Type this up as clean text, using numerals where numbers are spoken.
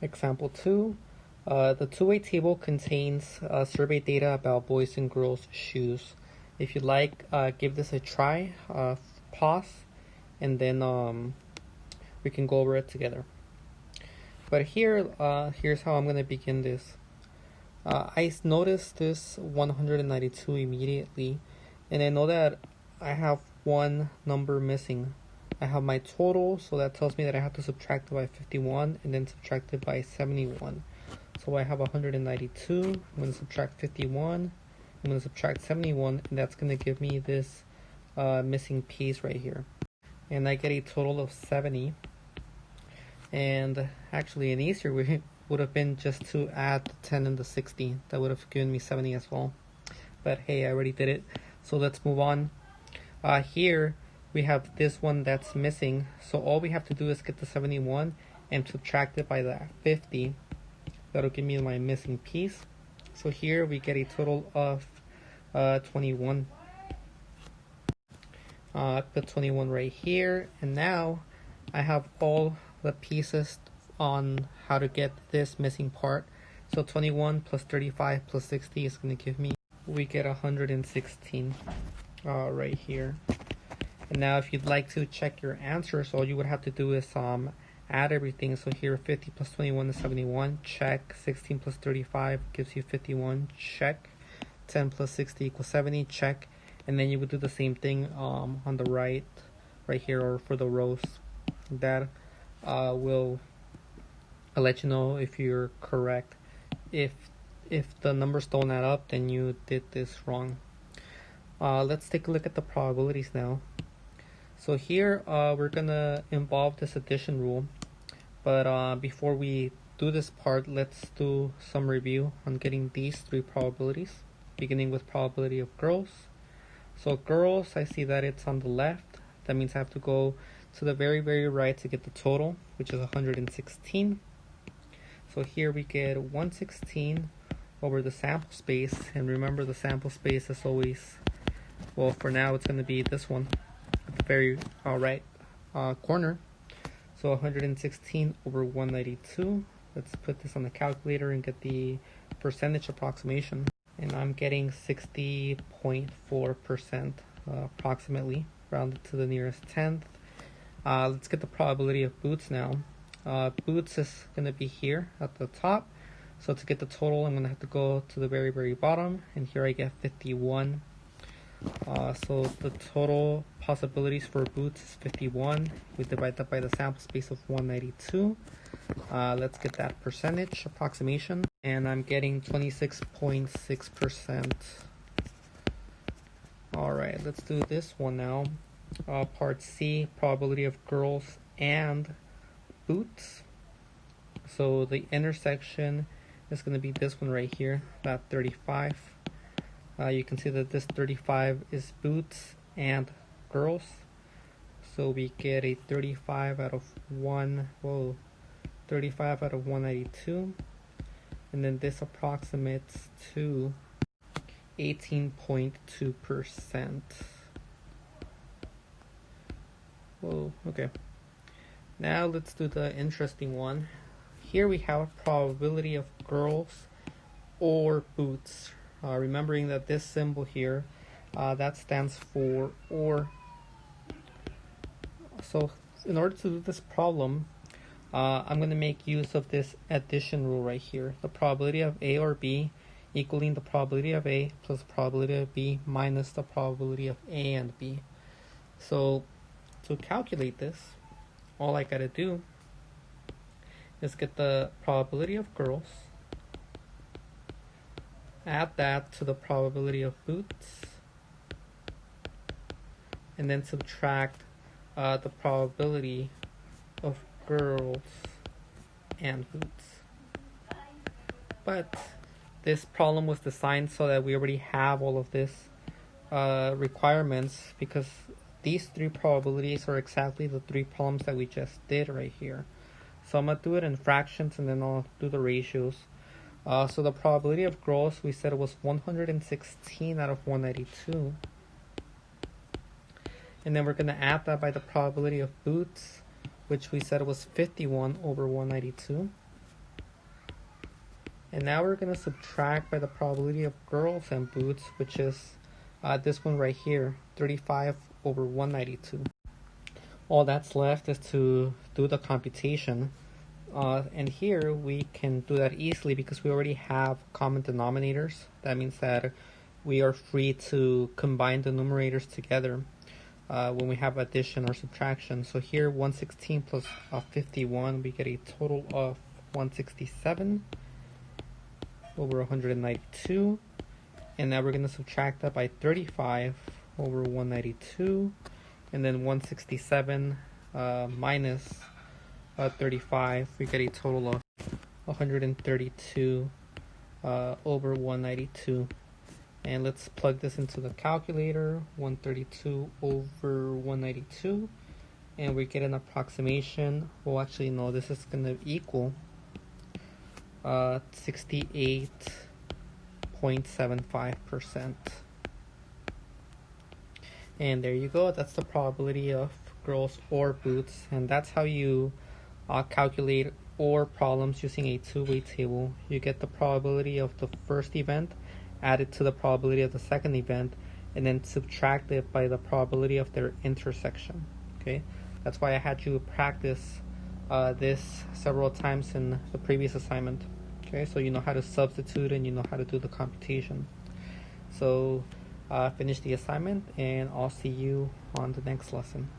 Example 2. The two-way table contains survey data about boys and girls' shoes. If you'd like, give this a try, pause, and then we can go over it together. But here's how I'm going to begin this. I noticed this 192 immediately, and I know that I have one number missing. I have my total, so that tells me that I have to subtract it by 51 and then subtract it by 71. So I have 192, I'm going to subtract 51, I'm going to subtract 71, and that's going to give me this missing piece right here. And I get a total of 70. And actually an easier way would have been just to add the 10 and the 60. That would have given me 70 as well. But hey, I already did it. So let's move on. Here we have this one that's missing. So all we have to do is get the 71 and subtract it by the 50. That'll give me my missing piece. So here we get a total of 21. Put 21 right here. And now I have all the pieces on how to get this missing part. So 21 plus 35 plus 60 is going to give me, we get 116 right here. And now if you'd like to check your answers, all you would have to do is add everything. So here 50 plus 21 is 71, check. 16 plus 35 gives you 51, check. 10 plus 60 equals 70, check. And then you would do the same thing on the right here, or for the rows. That will let you know if you're correct. If the numbers don't add up, then you did this wrong. Let's take a look at the probabilities now. So here we're gonna involve this addition rule, but before we do this part, let's do some review on getting these three probabilities, beginning with probability of girls. So girls, I see that it's on the left. That means I have to go to the very right to get the total, which is 116. So here we get 116 over the sample space, and remember the sample space is always, well, for now it's going to be this one at the very right corner. So 116 over 192. Let's put this on the calculator and get the percentage approximation. And I'm getting 60.4% approximately, rounded to the nearest tenth. Let's get the probability of boots now. Boots is going to be here at the top. So to get the total, I'm going to have to go to the very bottom, and here I get 51. So the total possibilities for boots is 51. We divide that by the sample space of 192. Let's get that percentage approximation, and I'm getting 26.6%. Alright, let's do this one now. Part C, probability of girls and boots. So the intersection is going to be this one right here, that 35. You can see that this 35 is boots and girls. So we get a 35 out of 192. And then this approximates to 18.2%. Whoa, okay. Now let's do the interesting one. Here we have a probability of girls or boots. Remembering that this symbol here, that stands for or. So in order to do this problem, I'm going to make use of this addition rule right here. The probability of A or B equaling the probability of A plus the probability of B minus the probability of A and B. So to calculate this, all I gotta do is get the probability of girls, add that to the probability of boots, and then subtract the probability of girls and boots. But this problem was designed so that we already have all of this requirements, because these three probabilities are exactly the three problems that we just did right here. So I'm going to do it in fractions, and then I'll do the ratios. So the probability of girls, we said it was 116 out of 192. And then we're going to add that by the probability of boots, which we said was 51 over 192. And now we're going to subtract by the probability of girls and boots, which is this one right here, 35 over 192. All that's left is to do the computation. And here we can do that easily because we already have common denominators. That means that we are free to combine the numerators together when we have addition or subtraction. So here 116 plus 51, we get a total of 167 over 192. And now we're going to subtract that by 35 over 192. And then 167 minus 35, we get a total of 132 over 192. And let's plug this into the calculator, 132 over 192. And we get an approximation. Well, actually, no, this is going to equal 68.75%. And there you go. That's the probability of girls or boots. And that's how you calculate OR problems using a two-way table. You get the probability of the first event added to the probability of the second event, and then subtract it by the probability of their intersection. Okay, that's why I had you practice this several times in the previous assignment. Okay, so you know how to substitute and you know how to do the computation. So finish the assignment, and I'll see you on the next lesson.